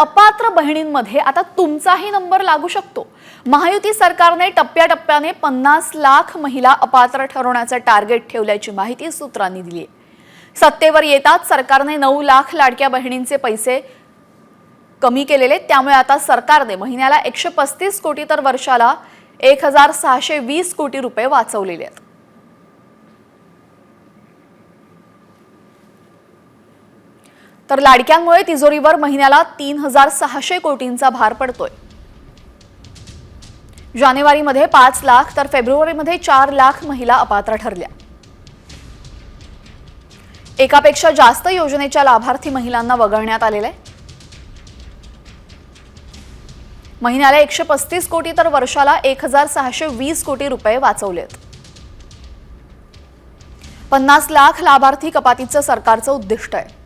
अपात्र बहिणींमध्ये आता तुमचाही नंबर लागू शकतो। महायुती सरकारने टप्प्याटप्प्याने 50 लाख महिला अपात्र ठरवण्याचे टार्गेट ठेवल्याची माहिती सूत्रांनी दिली आहे। सत्तेवर येताच सरकारने 9 लाख लाडक्या बहिणींचे पैसे कमी केलेले, त्यामुळे आता सरकारने महिन्याला 135 कोटी तर वर्षाला 1620 कोटी रुपये वाचवलेले आहेत। तर लाडक्यांमुळे तिजोरीवर महिन्याला 3600 कोटींचा भार पडतोय। जानेवारीमध्ये 5 लाख तर फेब्रुवारीमध्ये 4 लाख महिला अपात्र ठरल्या। एकापेक्षा जास्त योजनेच्या लाभार्थी महिलांना वगळण्यात आलेले आहे। महिन्याला 135 कोटी तर वर्षाला 1620 कोटी रुपये वाचवलेत। 50 लाख लाभार्थी कपातीचं सरकारचं उद्दिष्ट आहे।